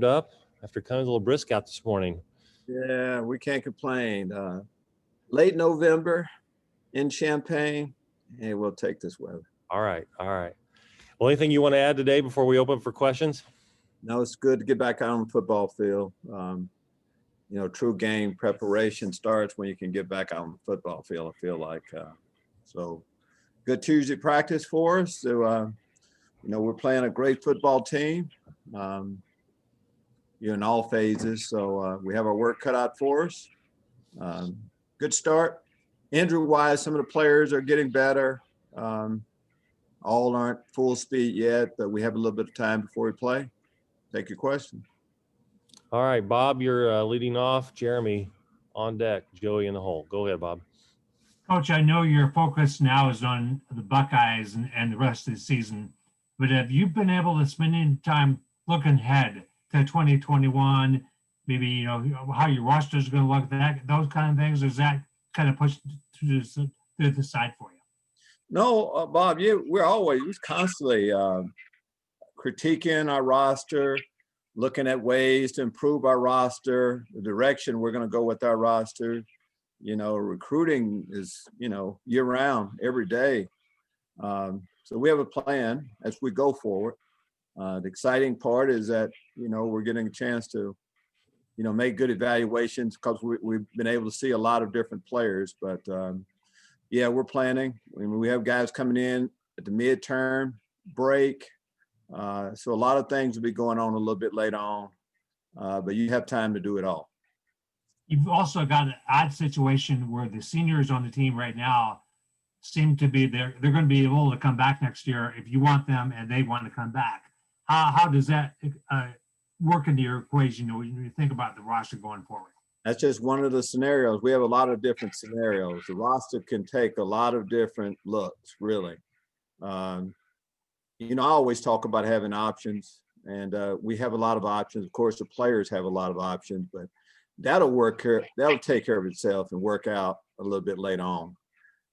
up after coming a little brisk out this morning. Yeah, we can't complain. Late November in Champaign, hey, we'll take this weather. All right. Well, anything you want to add today before we open for questions? No, it's good to get back out on the football field. True game preparation starts when you can get back out on the football field, I feel like. So good Tuesday practice for us. So, we're playing a great football team. In all phases. So we have our work cut out for us. Good start. Injury-wise, some of the players are getting better. All aren't full speed yet, but we have a little bit of time before we play. Take your question. All right, Bob, you're leading off. Jeremy on deck. Joey in the hole. Go ahead, Bob. Coach, I know your focus now is on the Buckeyes and the rest of the season, but have you been able to spend any time looking ahead to 2021? Maybe, how your roster is going to look, those kind of things? Or is that kind of pushed to the side for you? No, Bob, we're constantly critiquing our roster, looking at ways to improve our roster, the direction we're going to go with our roster. Recruiting is, year round, every day. So we have a plan as we go forward. The exciting part is that, we're getting a chance to, make good evaluations because we've been able to see a lot of different players. But, we're planning. We have guys coming in at the midterm break. So a lot of things will be going on a little bit later on. But you have time to do it all. You've also got an odd situation where the seniors on the team right now seem to be they're going to be able to come back next year if you want them and they want to come back. How does that work into your equation when you think about the roster going forward? That's just one of the scenarios. We have a lot of different scenarios. The roster can take a lot of different looks, really. I always talk about having options, and we have a lot of options. Of course, the players have a lot of options, but that'll take care of itself and work out a little bit later on.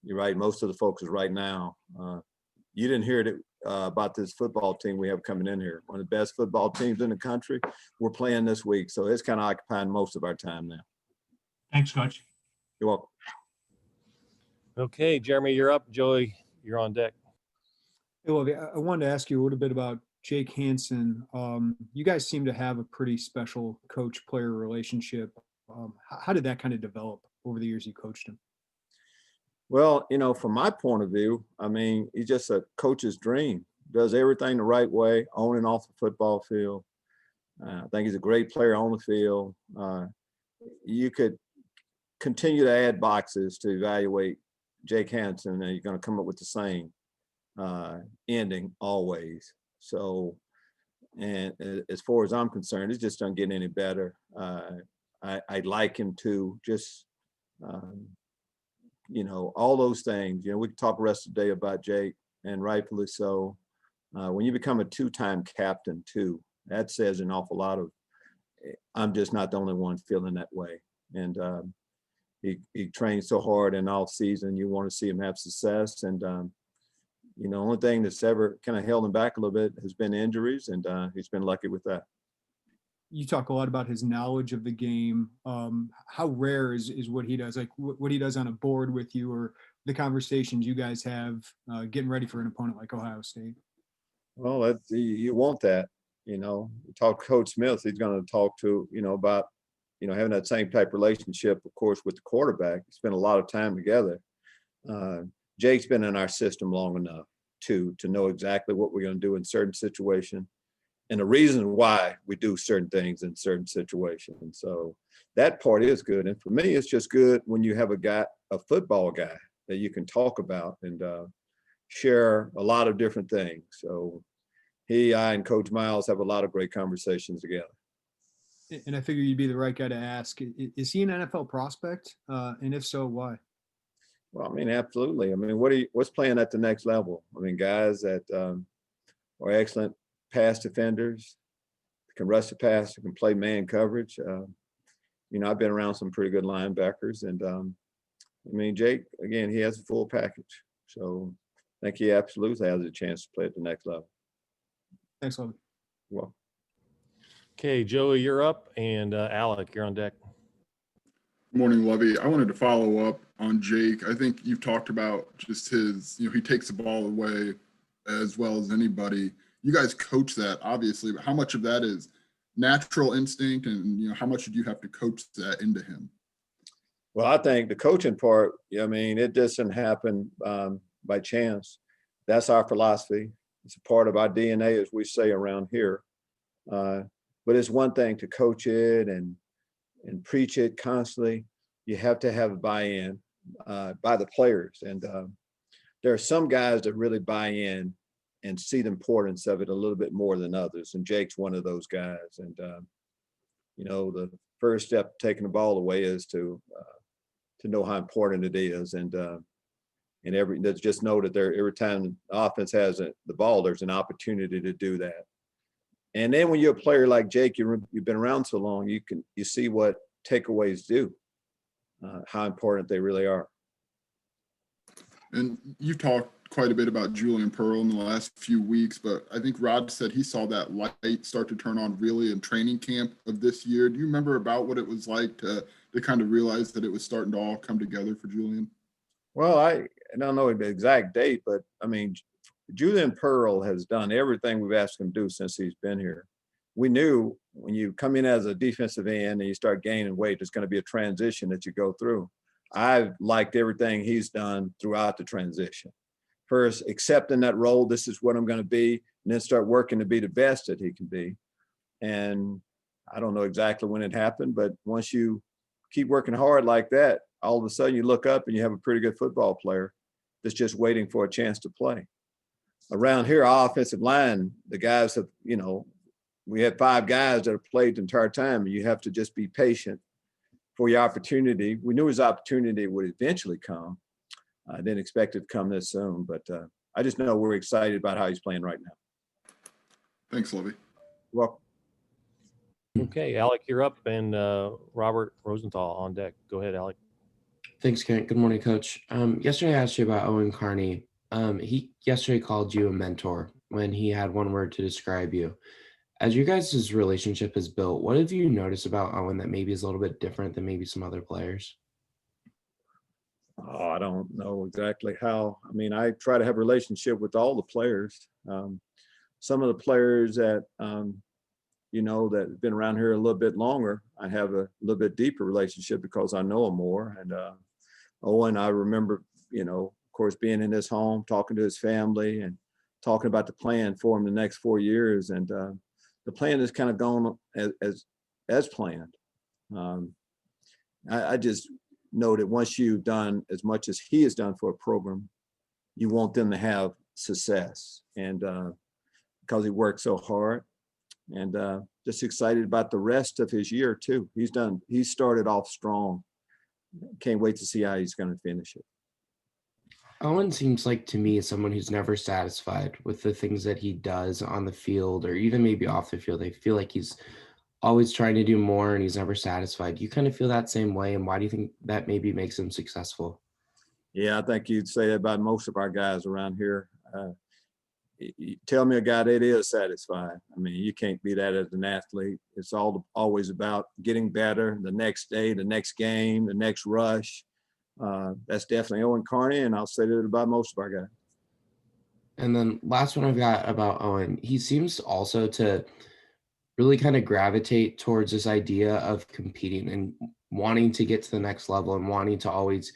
You're right. Most of the focus right now. You didn't hear it about this football team we have coming in here. One of the best football teams in the country. We're playing this week, so it's kind of occupying most of our time now. Thanks, Coach. You're welcome. Okay, Jeremy, you're up. Joey, you're on deck. Hey, Lovie, I wanted to ask you a little bit about Jake Hansen. You guys seem to have a pretty special coach-player relationship. How did that kind of develop over the years you coached him? Well, from my point of view, he's just a coach's dream. Does everything the right way, on and off the football field. I think he's a great player on the field. You could continue to add boxes to evaluate Jake Hansen, and you're going to come up with the same ending always. So, and as far as I'm concerned, it's just doesn't get any better. I'd like him to just, all those things. We could talk the rest of the day about Jake, and rightfully so. When you become a two-time captain too, that says an awful lot of, I'm just not the only one feeling that way. And he trains so hard in off season. You want to see him have success. And, the only thing that's ever kind of held him back a little bit has been injuries, and he's been lucky with that. You talk a lot about his knowledge of the game. How rare is what he does, like what he does on a board with you, or the conversations you guys have getting ready for an opponent like Ohio State? Well, you want that. You talk to Coach Smith, he's going to talk to, about, having that same type relationship, of course, with the quarterback. Spend a lot of time together. Jake's been in our system long enough to know exactly what we're going to do in certain situations and the reason why we do certain things in certain situations. So that part is good. And for me, it's just good when you have a football guy that you can talk about and share a lot of different things. So I and Coach Miles have a lot of great conversations together. And I figure you'd be the right guy to ask. Is he an NFL prospect? And if so, why? Well, absolutely. What's playing at the next level? Guys that are excellent pass defenders, can rush the pass, can play man coverage. I've been around some pretty good linebackers, and Jake, again, he has a full package. So I think he absolutely has a chance to play at the next level. Thanks, Lovie. You're welcome. Okay, Joey, you're up, and Alec, you're on deck. Morning, Lovie. I wanted to follow up on Jake. I think you've talked about just his, he takes the ball away as well as anybody. You guys coach that, obviously, but how much of that is natural instinct and, how much did you have to coach that into him? Well, I think the coaching part, I mean, it doesn't happen by chance. That's our philosophy. It's a part of our DNA, as we say around here. But it's one thing to coach it and preach it constantly. You have to have buy-in by the players. And there are some guys that really buy in and see the importance of it a little bit more than others. And Jake's one of those guys. And, the first step taking the ball away is to know how important it is. And just know that every time the offense has the ball, there's an opportunity to do that. And then when you're a player like Jake, you've been around so long, you see what takeaways do, how important they really are. And you've talked quite a bit about Julian Pearl in the last few weeks, but I think Rod said he saw that light start to turn on really in training camp of this year. Do you remember about what it was like to kind of realize that it was starting to all come together for Julian? Well, I don't know the exact date, but I mean, Julian Pearl has done everything we've asked him to do since he's been here. We knew when you come in as a defensive end and you start gaining weight, there's going to be a transition that you go through. I've liked everything he's done throughout the transition. First, accepting that role, this is what I'm going to be, and then start working to be the best that he can be. And I don't know exactly when it happened, but once you keep working hard like that, all of a sudden you look up and you have a pretty good football player that's just waiting for a chance to play. Around here, our offensive line, the guys have, we had 5 guys that have played the entire time, and you have to just be patient for your opportunity. We knew his opportunity would eventually come. I didn't expect it to come this soon, but I just know we're excited about how he's playing right now. Thanks, Lovie. You're welcome. Okay, Alec, you're up, and Robert Rosenthal on deck. Go ahead, Alec. Thanks, Kent. Good morning, Coach. Yesterday I asked you about Owen Carney. He yesterday called you a mentor when he had one word to describe you. As you guys' relationship is built, what have you noticed about Owen that maybe is a little bit different than maybe some other players? Oh, I don't know exactly how. I mean, I try to have a relationship with all the players. Some of the players that, that have been around here a little bit longer, I have a little bit deeper relationship because I know them more. And Owen, I remember, of course, being in his home, talking to his family and talking about the plan for him the next 4 years. And the plan has kind of gone as planned. I just know that once you've done as much as he has done for a program, you want them to have success. And because he worked so hard, and just excited about the rest of his year too. He started off strong. Can't wait to see how he's going to finish it. Owen seems like to me someone who's never satisfied with the things that he does on the field or even maybe off the field. I feel like he's always trying to do more and he's never satisfied. Do you kind of feel that same way? And why do you think that maybe makes him successful? Yeah, I think you'd say that about most of our guys around here. You tell me a guy that is satisfied. I mean, you can't be that as an athlete. It's always about getting better the next day, the next game, the next rush. That's definitely Owen Carney, and I'll say that about most of our guys. And then last one I've got about Owen, he seems also to really kind of gravitate towards this idea of competing and wanting to get to the next level and wanting to always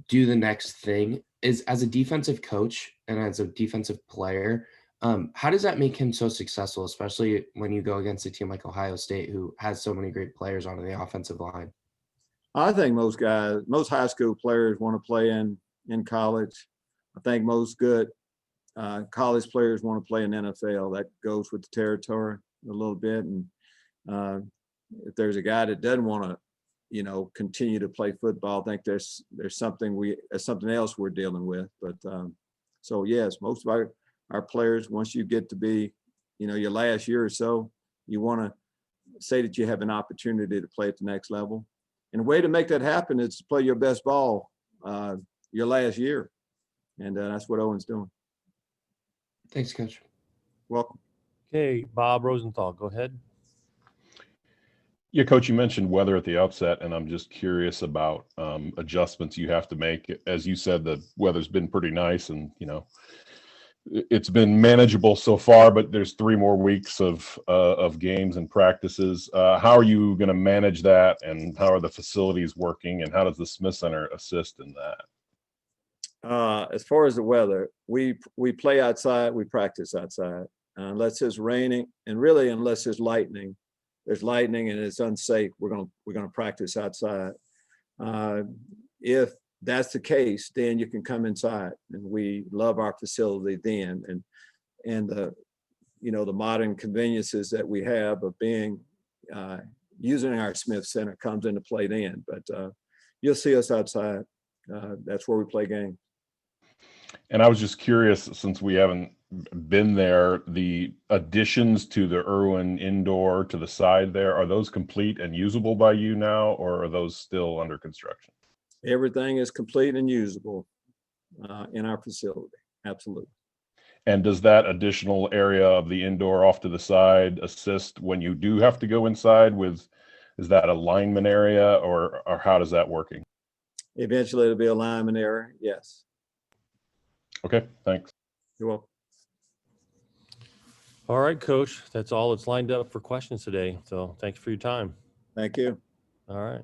do the next thing. Is as a defensive coach and as a defensive player, how does that make him so successful, especially when you go against a team like Ohio State, who has so many great players on the offensive line? I think most high school players want to play in college. I think most good college players want to play in NFL. That goes with the territory a little bit. And if there's a guy that doesn't want to, continue to play football, I think there's something else we're dealing with. But so yes, most of our players, once you get to be, your last year or so, you want to say that you have an opportunity to play at the next level. And the way to make that happen is to play your best ball your last year. And that's what Owen's doing. Thanks, Coach. Welcome. Okay, Bob Rosenthal, go ahead. Yeah, Coach, you mentioned weather at the outset, and I'm just curious about adjustments you have to make. As you said, the weather's been pretty nice, and it's been manageable so far. But there's 3 more weeks of games and practices. How are you going to manage that, and how are the facilities working, and how does the Smith Center assist in that? As far as the weather, we play outside, we practice outside. Unless it's raining, and really unless there's lightning and it's unsafe, we're gonna practice outside. If that's the case, then you can come inside, and we love our facility then, and the the modern conveniences that we have of being using our Smith Center comes into play then. But you'll see us outside. That's where we play games. And I was just curious, since we haven't been there, the additions to the Irwin indoor to the side there, are those complete and usable by you now, or are those still under construction? Everything is complete and usable in our facility. Absolutely. And does that additional area of the indoor off to the side assist when you do have to go inside with, is that a lineman area, or how does that working? Eventually it'll be a lineman area. Yes. Okay, thanks. You're welcome. All right, Coach. That's all that's lined up for questions today. So thank you for your time. Thank you. All right.